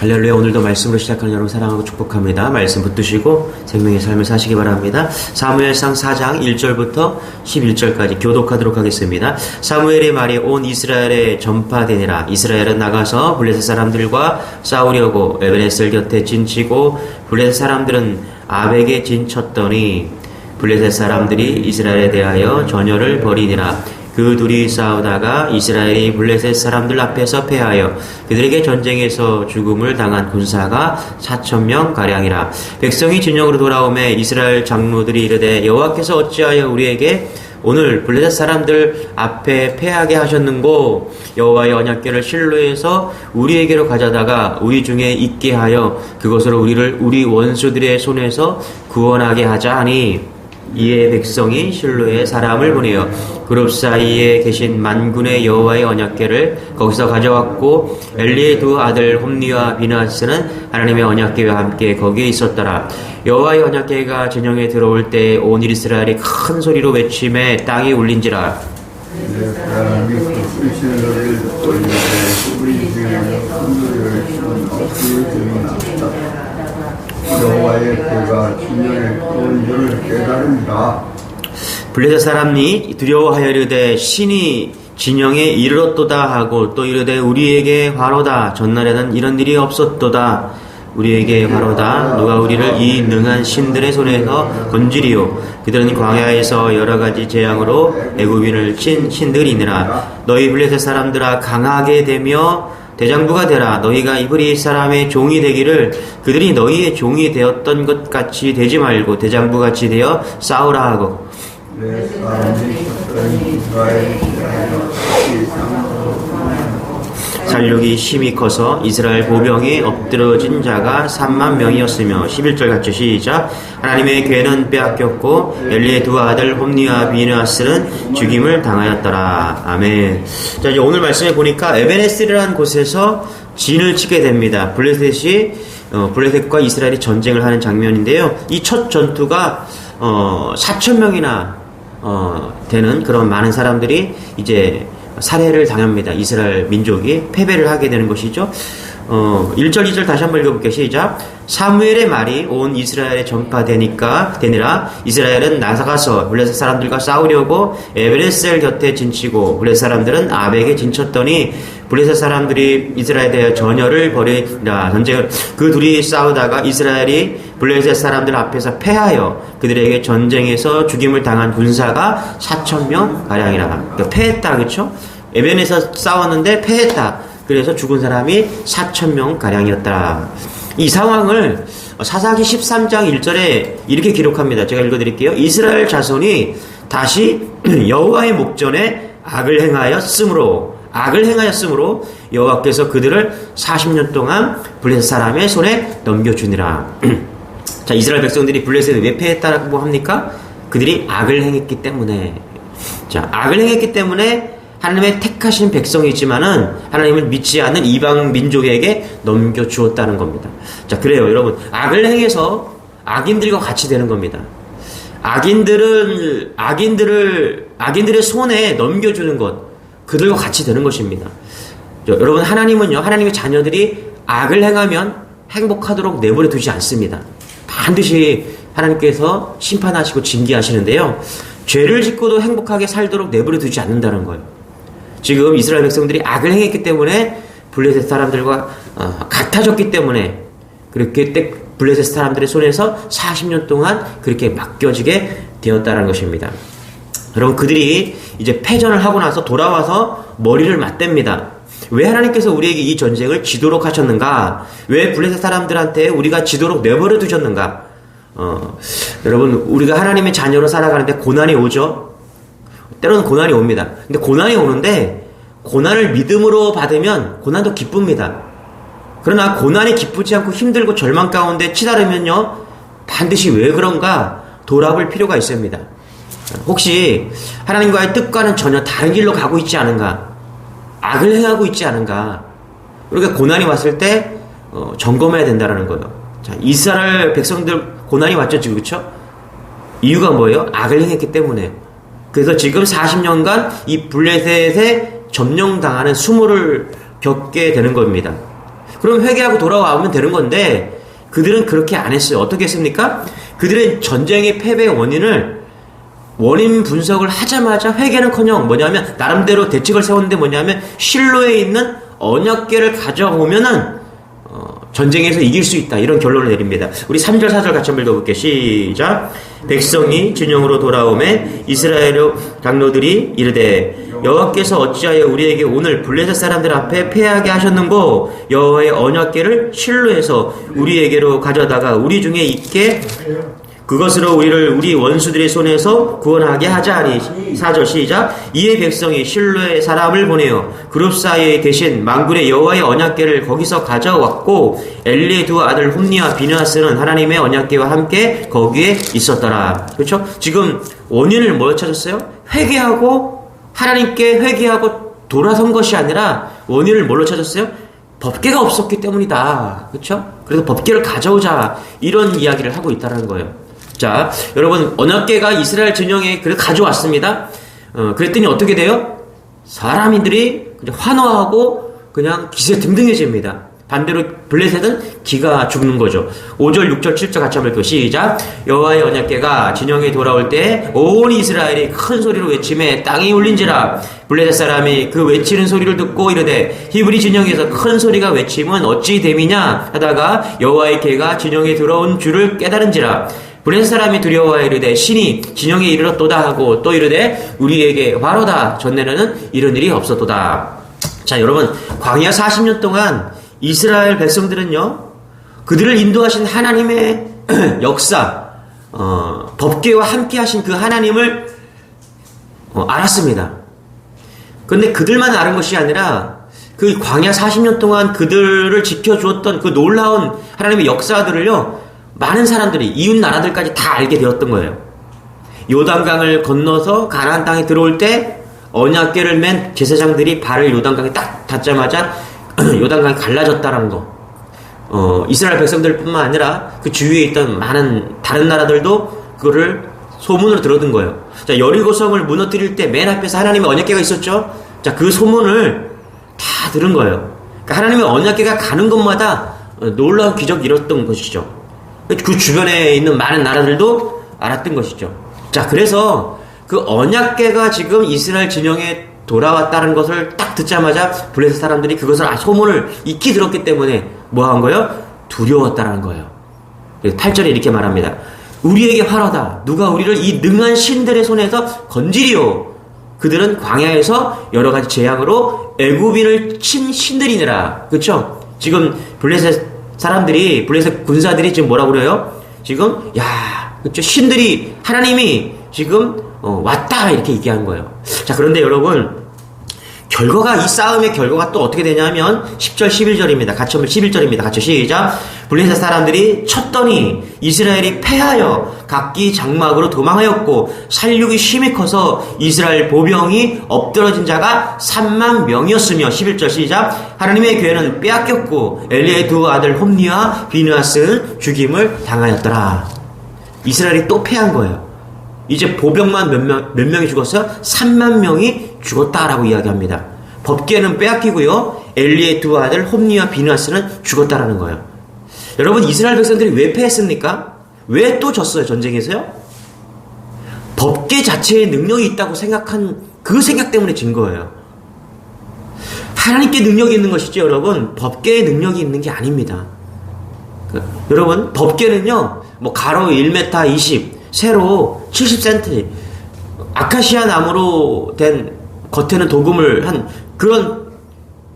할렐루야. 오늘도 말씀으로 시작하는 여러분 사랑하고 축복합니다. 말씀 붙드시고 생명의 삶을 사시기 바랍니다. 사무엘상 4장 1절부터 11절까지 교독하도록 하겠습니다. 사무엘의 말이 온 이스라엘에 전파되니라. 이스라엘은 나가서 블레셋 사람들과 싸우려고 에베네셀 곁에 진치고 블레셋 사람들은 아벡에 진쳤더니 블레셋 사람들이 이스라엘에 대하여 전열을 벌이니라. 그 둘이 싸우다가 이스라엘이 블레셋 사람들 앞에서 패하여 그들에게 전쟁에서 죽음을 당한 군사가 4,000명 가량이라. 백성이 진영으로 돌아오매 이스라엘 장로들이 이르되 여호와께서 어찌하여 우리에게 오늘 블레셋 사람들 앞에 패하게 하셨는고? 여호와의 언약궤를 실로에서 우리에게로 가져다가 우리 중에 있게 하여 그것으로 우리를 우리 원수들의 손에서 구원하게 하자 하니, 이에 백성이 실로에 사람을 보내어 그룹 사이에 계신 만군의 여호와의 언약궤를 거기서 가져왔고, 엘리의 두 아들 홈리와 비나스는 하나님의 언약궤와 함께 거기에 있었더라. 여호와의 언약궤가 진영에 들어올 때 온 이스라엘이 큰 소리로 외치매 땅이 울린지라. 여호와의 궤가 진영에 들어온 줄을 깨달은다. 블레셋 사람이 두려워하여 이르되 신이 진영에 이르렀도다 하고 또 이르되 우리에게 화로다. 전날에는 이런 일이 없었도다. 우리에게 화로다. 누가 우리를 이 능한 신들의 손에서 건지리요. 그들은 광야에서 여러 가지 재앙으로 애굽인을 친 신들이니라. 너희 블레셋 사람들아, 강하게 되며 대장부가 되라. 너희가 이브리 사람의 종이 되기를 그들이 너희의 종이 되었던 것 같이 되지 말고 대장부같이 되어 싸우라 하고. 살육이 심히 커서 이스라엘 보병에 엎드러진 자가 3만 명이었으며. 11절 같이 시작. 하나님의 궤는 빼앗겼고 엘리의 두 아들 홈리와 비느하스는 죽임을 당하였더라. 아멘. 자, 이제 오늘 말씀에 보니까 에베네셀이라는 곳에서 진을 치게 됩니다. 블레셋과 이스라엘이 전쟁을 하는 장면인데요. 이 첫 전투가 4,000명이나 되는 그런 많은 사람들이 이제 살해를 당합니다. 이스라엘 민족이 패배를 하게 되는 것이죠. 1절 2절 다시 한번 읽어볼게요. 시작. 사무엘의 말이 온 이스라엘에 전파되니라. 이스라엘은 나가서 블레셋 사람들과 싸우려고 에베네셀 곁에 진치고 블레셋 사람들은 아벡에 진쳤더니 블레셋 사람들이 이스라엘에 대해 전열을 벌이라. 전쟁을 그 둘이 싸우다가 이스라엘이 블레셋 사람들 앞에서 패하여 그들에게 전쟁에서 죽임을 당한 군사가 4,000명 가량이라. 그러니까 패했다, 그렇죠? 에벤에서 싸웠는데 패했다. 그래서 죽은 사람이 4,000명 가량이었다. 이 상황을 사사기 13장 1절에 이렇게 기록합니다. 제가 읽어드릴게요. 이스라엘 자손이 다시 여호와의 목전에 악을 행하였으므로 여호와께서 그들을 40년 동안 블레셋 사람의 손에 넘겨주니라. 자, 이스라엘 백성들이 블레셋에 왜 패했다고 합니까? 그들이 악을 행했기 때문에. 자, 악을 행했기 때문에 하나님의 택하신 백성이지만은 하나님을 믿지 않는 이방 민족에게 넘겨주었다는 겁니다. 자, 그래요, 여러분. 악을 행해서 악인들과 같이 되는 겁니다. 악인들의 손에 넘겨주는 것, 그들과 같이 되는 것입니다. 여러분, 하나님은요, 하나님의 자녀들이 악을 행하면 행복하도록 내버려 두지 않습니다. 반드시 하나님께서 심판하시고 징계하시는데요, 죄를 짓고도 행복하게 살도록 내버려 두지 않는다는 거예요. 지금 이스라엘 백성들이 악을 행했기 때문에 블레셋 사람들과 같아졌기 때문에 그렇게 블레셋 사람들의 손에서 40년 동안 그렇게 맡겨지게 되었다는 것입니다. 여러분, 그들이 이제 패전을 하고 나서 돌아와서 머리를 맞댑니다. 왜 하나님께서 우리에게 이 전쟁을 지도록 하셨는가? 왜 블레셋 사람들한테 우리가 지도록 내버려 두셨는가? 여러분, 우리가 하나님의 자녀로 살아가는데 고난이 오죠? 때로는 고난이 옵니다. 근데 고난이 오는데 고난을 믿음으로 받으면 고난도 기쁩니다. 그러나 고난이 기쁘지 않고 힘들고 절망 가운데 치달으면요, 반드시 왜 그런가 돌아볼 필요가 있습니다. 혹시 하나님과의 뜻과는 전혀 다른 길로 가고 있지 않은가? 악을 행하고 있지 않은가? 우리가 고난이 왔을 때 점검해야 된다는 거예요. 자, 이스라엘 백성들 고난이 왔죠, 지금, 그렇죠? 이유가 뭐예요? 악을 행했기 때문에. 그래서 지금 40년간 이 블레셋에 점령당하는 수모를 겪게 되는 겁니다. 그럼 회개하고 돌아오면 되는 건데 그들은 그렇게 안 했어요. 어떻게 했습니까? 그들은 전쟁의 패배의 원인 분석을 하자마자 회개는커녕 뭐냐면 나름대로 대책을 세웠는데 뭐냐면 실로에 있는 언약궤를 가져오면은 전쟁에서 이길 수 있다. 이런 결론을 내립니다. 우리 3절 4절 같이 한번 읽어볼게요. 시작. 백성이 진영으로 돌아오매 이스라엘 장로들이 이르되 여호와께서 어찌하여 우리에게 오늘 블레셋 사람들 앞에 패하게 하셨는고 여호와의 언약궤를 실로에서 우리에게로 가져다가 우리 중에 있게 그것으로 우리를 우리 원수들의 손에서 구원하게 하자 하니 4절 시작. 이에 백성이 실로의 사람을 보내어 그룹 사이에 계신 만군의 여호와의 언약궤를 거기서 가져왔고 엘리의 두 아들 홈니와 비느하스는 하나님의 언약궤와 함께 거기에 있었더라. 그렇죠? 지금 원인을 뭘 찾았어요? 회개하고 하나님께 회개하고 돌아선 것이 아니라 원인을 뭘로 찾았어요? 법궤가 없었기 때문이다. 그렇죠? 그래서 법궤를 가져오자 이런 이야기를 하고 있다는 거예요. 자, 여러분 언약궤가 이스라엘 진영에 그래 가져왔습니다. 그랬더니 어떻게 돼요? 사람들이 환호하고 그냥 기세등등해집니다. 반대로 블레셋은 기가 죽는 거죠. 5절, 6절, 7절 같이 한번 읽고 시작. 여호와의 언약궤가 진영에 돌아올 때 온 이스라엘이 큰 소리로 외침에 땅이 울린지라. 블레셋 사람이 그 외치는 소리를 듣고 이르되 히브리 진영에서 큰 소리가 외침은 어찌 됨이냐 하다가 여호와의 궤가 진영에 들어온 줄을 깨달은지라. 블레셋 사람이 두려워하여 이르되 신이 진영에 이르렀도다 하고 또 이르되 우리에게 화로다. 전에는 이런 일이 없었도다. 자, 여러분 광야 40년 동안 이스라엘 백성들은요 그들을 인도하신 하나님의 역사 법궤와 함께 하신 그 하나님을 알았습니다. 그런데 그들만 아는 것이 아니라 그 광야 40년 동안 그들을 지켜주었던 그 놀라운 하나님의 역사들을요 많은 사람들이 이웃 나라들까지 다 알게 되었던 거예요. 요단강을 건너서 가나안 땅에 들어올 때 언약궤를 맨 제사장들이 발을 요단강에 딱 닿자마자 요단강이 갈라졌다는 거. 이스라엘 백성들뿐만 아니라 그 주위에 있던 많은 다른 나라들도 그거를 소문으로 들어든 거예요. 자, 여리고성을 무너뜨릴 때 맨 앞에서 하나님의 언약궤가 있었죠. 자, 그 소문을 다 들은 거예요. 그러니까 하나님의 언약궤가 가는 곳마다 놀라운 기적이 일었던 것이죠. 그 주변에 있는 많은 나라들도 알았던 것이죠. 자, 그래서 그 언약궤가 지금 이스라엘 진영에 돌아왔다는 것을 딱 듣자마자 블레셋 사람들이 그것을 소문을 익히 들었기 때문에 뭐 한 거예요? 두려웠다는 거예요. 8절에 이렇게 말합니다. 우리에게 화로다. 누가 우리를 이 능한 신들의 손에서 건지리요. 그들은 광야에서 여러 가지 재앙으로 애굽인을 친 신들이니라. 그렇죠? 지금 블레셋 사람들이 블레셋 군사들이 지금 뭐라고 그래요? 지금 그렇죠? 신들이 하나님이 지금 왔다 이렇게 얘기한 거예요. 자, 그런데 여러분 결과가 이 싸움의 결과가 또 어떻게 되냐면 10절 11절입니다. 같이 한번 11절입니다. 같이 시작. 블레셋 사람들이 쳤더니 이스라엘이 패하여 각기 장막으로 도망하였고 살육이 심히 커서 이스라엘 보병이 엎드러진 자가 3만 명이었으며 11절 시작. 하나님의 교회는 빼앗겼고 엘리의 두 아들 홈니와 비느하스는 죽임을 당하였더라. 이스라엘이 또 패한 거예요. 이제 보병만 몇 명이 죽었어요? 3만 명이 죽었다라고 이야기합니다. 법궤는 빼앗기고요. 엘리의 두 아들 홈니와 비느하스는 죽었다라는 거예요. 여러분 이스라엘 백성들이 왜 패했습니까? 왜 또 졌어요? 전쟁에서요? 법궤 자체에 능력이 있다고 생각한 그 생각 때문에 진 거예요. 하나님께 능력이 있는 것이죠. 여러분 법궤에 능력이 있는 게 아닙니다. 여러분 법궤는요 뭐 가로 1m 20 세로 70cm 아카시아 나무로 된 겉에는 도금을 한 그런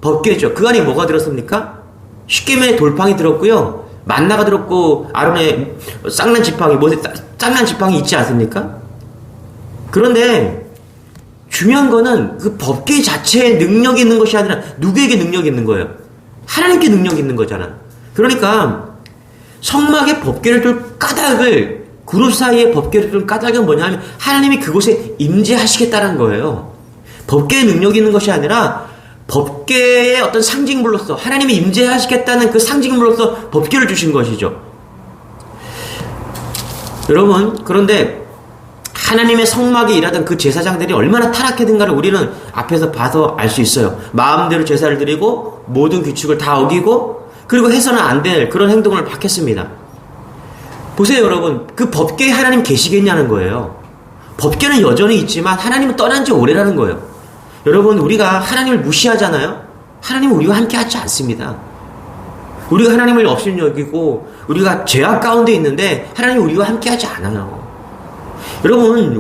법궤죠. 그 안에 뭐가 들었습니까? 쉽게 말해 돌팡이 들었고요. 만나가 들었고 아론의 쌍난 지팡이 모세 쌍난 지팡이 있지 않습니까? 그런데 중요한 거는 그 법궤 자체에 능력이 있는 것이 아니라 누구에게 능력이 있는 거예요? 하나님께 능력이 있는 거잖아. 그러니까 성막에 법궤를 둘 까닭을 그룹 사이에 법궤를 둘 까닭은 뭐냐면 하나님이 그곳에 임재하시겠다는 거예요. 법궤에 능력이 있는 것이 아니라 법궤의 어떤 상징물로서 하나님이 임재하시겠다는 그 상징물로서 법궤를 주신 것이죠. 여러분 그런데 하나님의 성막에 일하던 그 제사장들이 얼마나 타락했는가를 우리는 앞에서 봐서 알 수 있어요. 마음대로 제사를 드리고 모든 규칙을 다 어기고 그리고 해서는 안 될 그런 행동을 막 했습니다. 보세요, 여러분. 그 법계에 하나님 계시겠냐는 거예요. 법계는 여전히 있지만 하나님은 떠난 지 오래라는 거예요. 여러분, 우리가 하나님을 무시하잖아요. 하나님은 우리와 함께 하지 않습니다. 우리가 하나님을 없인 여기고 우리가 죄악 가운데 있는데 하나님은 우리와 함께 하지 않아요. 여러분,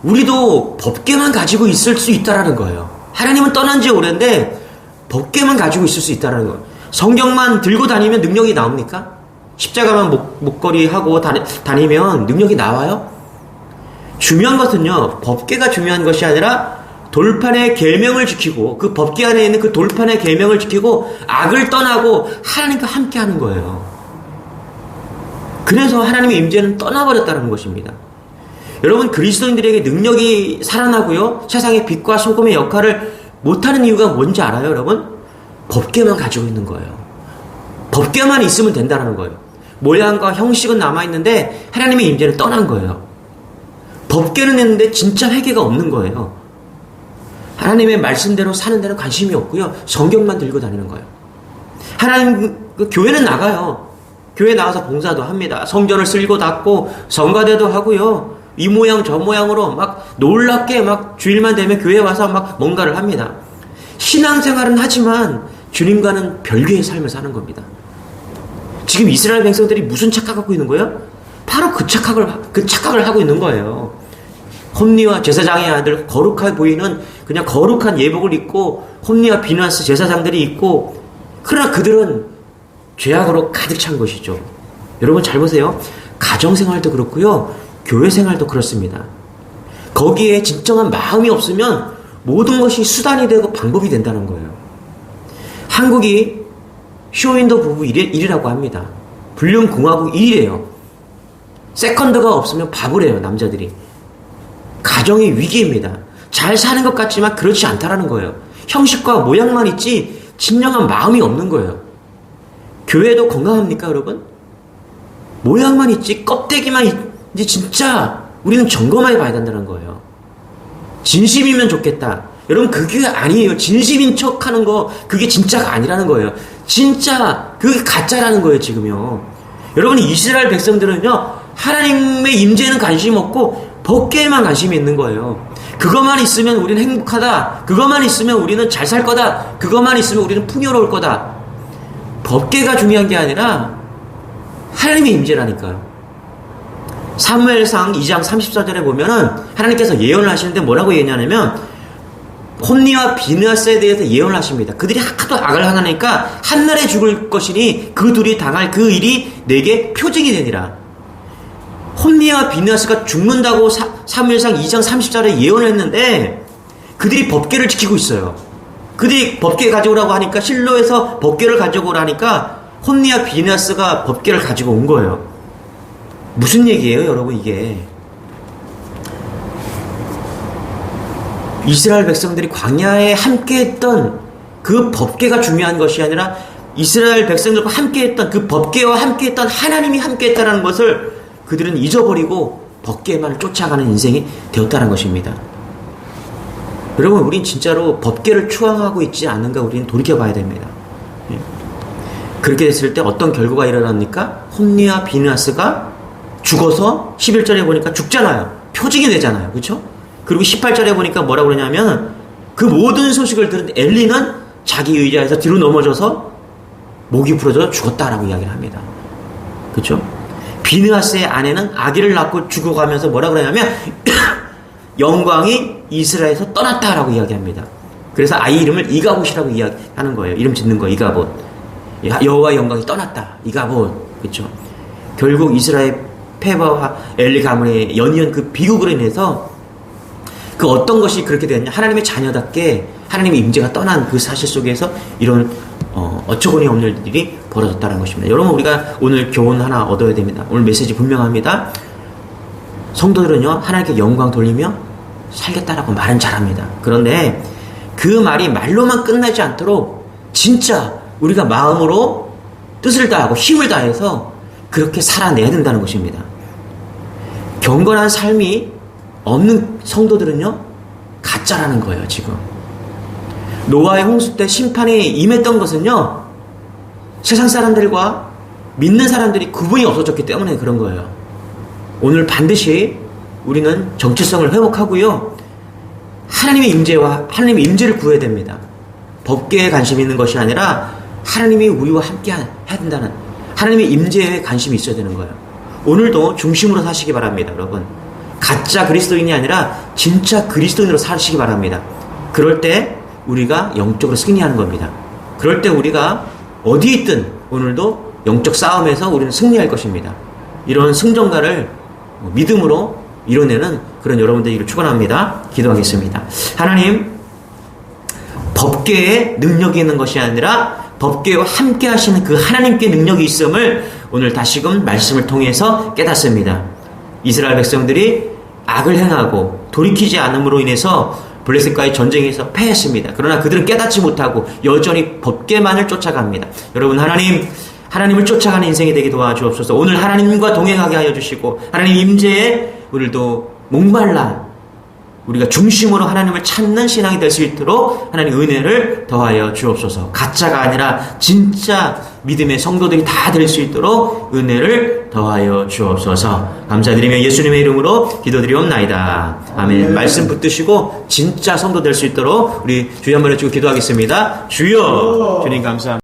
우리도 법계만 가지고 있을 수 있다라는 거예요. 하나님은 떠난 지 오래인데 법계만 가지고 있을 수 있다라는 거예요. 성경만 들고 다니면 능력이 나옵니까? 십자가만 목걸이 하고 다니면 능력이 나와요? 중요한 것은요, 법계가 중요한 것이 아니라 돌판의 계명을 지키고 그 법계 안에 있는 그 돌판의 계명을 지키고 악을 떠나고 하나님과 함께 하는 거예요. 그래서 하나님의 임재는 떠나버렸다는 것입니다. 여러분, 그리스도인들에게 능력이 살아나고요, 세상의 빛과 소금의 역할을 못하는 이유가 뭔지 알아요, 여러분? 법계만 가지고 있는 거예요. 법계만 있으면 된다는 거예요. 모양과 형식은 남아있는데 하나님의 임재는 떠난 거예요. 법계는 있는데 진짜 회개가 없는 거예요. 하나님의 말씀대로 사는 데는 관심이 없고요, 성경만 들고 다니는 거예요. 교회는 나가요. 교회 나가서 봉사도 합니다. 성전을 쓸고 닦고 성가대도 하고요, 이 모양 저 모양으로 막 놀랍게 막 주일만 되면 교회 와서 막 뭔가를 합니다. 신앙생활은 하지만 주님과는 별개의 삶을 사는 겁니다. 지금 이스라엘 백성들이 무슨 착각하고 있는 거예요? 바로 그 착각을 하고 있는 거예요. 홈리와 제사장의 아들, 거룩해 보이는 그냥 거룩한 예복을 입고 홈리와 비나스 제사장들이 있고, 그러나 그들은 죄악으로 가득 찬 것이죠. 여러분 잘 보세요. 가정생활도 그렇고요, 교회생활도 그렇습니다. 거기에 진정한 마음이 없으면 모든 것이 수단이 되고 방법이 된다는 거예요. 한국이 쇼윈도 부부 1이라고 합니다. 불륜공화국 1이래요. 세컨드가 없으면 바보래요, 남자들이. 가정이 위기입니다. 잘 사는 것 같지만 그렇지 않다라는 거예요. 형식과 모양만 있지 진정한 마음이 없는 거예요. 교회도 건강합니까, 여러분? 모양만 있지 껍데기만 있지 진짜 우리는 점검해 봐야 된다는 거예요. 진심이면 좋겠다. 여러분, 그게 아니에요. 진심인 척 하는 거, 그게 진짜가 아니라는 거예요. 진짜, 그게 가짜라는 거예요, 지금요. 여러분, 이스라엘 백성들은요, 하나님의 임재에는 관심 없고, 법계에만 관심이 있는 거예요. 그것만 있으면 우리는 행복하다. 그것만 있으면 우리는 잘 살 거다. 그것만 있으면 우리는 풍요로울 거다. 법계가 중요한 게 아니라, 하나님의 임재라니까요. 사무엘상 2장 34절에 보면은, 하나님께서 예언을 하시는데 뭐라고 예언하냐면, 홈리와 비느하스에 대해서 예언을 하십니다. 그들이 하도 악을 하나니까 한날에 죽을 것이니 그 둘이 당할 그 일이 내게 표징이 되니라. 홈리와 비느하스가 죽는다고 사무엘상 2장 30절에 예언을 했는데 그들이 법궤를 지키고 있어요. 그들이 법궤 가져오라고 하니까, 실로에서 법궤를 가져오라 하니까 홈리와 비느하스가 법궤를 가지고 온 거예요. 무슨 얘기예요, 여러분? 이게 이스라엘 백성들이 광야에 함께했던 그 법궤가 중요한 것이 아니라 이스라엘 백성들과 함께했던 그 법궤와 함께했던 하나님이 함께했다는 것을 그들은 잊어버리고 법궤만을 쫓아가는 인생이 되었다는 것입니다. 여러분, 우린 진짜로 법궤를 추앙하고 있지 않는가 우리는 돌이켜봐야 됩니다. 그렇게 됐을 때 어떤 결과가 일어납니까? 홈리와 비느하스가 죽어서 11절에 보니까 죽잖아요. 표징이 되잖아요. 그렇죠? 그리고 18절에 보니까 뭐라고 그러냐면, 그 모든 소식을 들은 엘리는 자기 의자에서 뒤로 넘어져서 목이 부러져 죽었다라고 이야기를 합니다. 그렇죠? 비느하스의 아내는 아기를 낳고 죽어가면서 뭐라고 그러냐면 영광이 이스라엘에서 떠났다라고 이야기합니다. 그래서 아이 이름을 이가봇이라고 이야기하는 거예요. 이름 짓는 거, 이가봇. 여호와의 영광이 떠났다, 이가봇. 그렇죠? 결국 이스라엘 페바와 엘리 가문의 연이은 그 비극으로 인해서 그 어떤 것이 그렇게 되었냐, 하나님의 자녀답게 하나님의 임재가 떠난 그 사실 속에서 이런 어처구니 없는 일이 벌어졌다는 것입니다. 여러분, 우리가 오늘 교훈 하나 얻어야 됩니다. 오늘 메시지 분명합니다. 성도들은요, 하나님께 영광 돌리며 살겠다라고 말은 잘합니다. 그런데 그 말이 말로만 끝나지 않도록 진짜 우리가 마음으로 뜻을 다하고 힘을 다해서 그렇게 살아내야 된다는 것입니다. 경건한 삶이 없는 성도들은요, 가짜라는 거예요. 지금 노아의 홍수 때 심판이 임했던 것은요, 세상 사람들과 믿는 사람들이 구분이 없어졌기 때문에 그런 거예요. 오늘 반드시 우리는 정체성을 회복하고요. 하나님의 임재와 하나님의 임재를 구해야 됩니다. 법계에 관심이 있는 것이 아니라 하나님이 우리와 함께 해야 된다는 하나님의 임재에 관심이 있어야 되는 거예요. 오늘도 중심으로 사시기 바랍니다, 여러분. 가짜 그리스도인이 아니라 진짜 그리스도인으로 사시기 바랍니다. 그럴 때 우리가 영적으로 승리하는 겁니다. 그럴 때 우리가 어디에 있든 오늘도 영적 싸움에서 우리는 승리할 것입니다. 이런 승전가를 믿음으로 이뤄내는 그런 여러분들이기를 축원합니다. 기도하겠습니다. 하나님, 법궤에 능력이 있는 것이 아니라 법궤와 함께 하시는 그 하나님께 능력이 있음을 오늘 다시금 말씀을 통해서 깨닫습니다. 이스라엘 백성들이 악을 행하고 돌이키지 않음으로 인해서 블레셋과의 전쟁에서 패했습니다. 그러나 그들은 깨닫지 못하고 여전히 법궤만을 쫓아갑니다. 여러분, 하나님을 쫓아가는 인생이 되게 도와주옵소서. 오늘 하나님과 동행하게 하여 주시고 하나님 임재에 우리도 목말라 우리가 중심으로 하나님을 찾는 신앙이 될 수 있도록 하나님 은혜를 더하여 주옵소서. 가짜가 아니라 진짜 믿음의 성도들이 다 될 수 있도록 은혜를 더하여 주옵소서. 감사드리며 예수님의 이름으로 기도드리옵나이다. 아멘. 말씀 붙드시고 진짜 성도 될 수 있도록 우리 주여 한번 해주고 기도하겠습니다. 주여, 주님 감사합니다.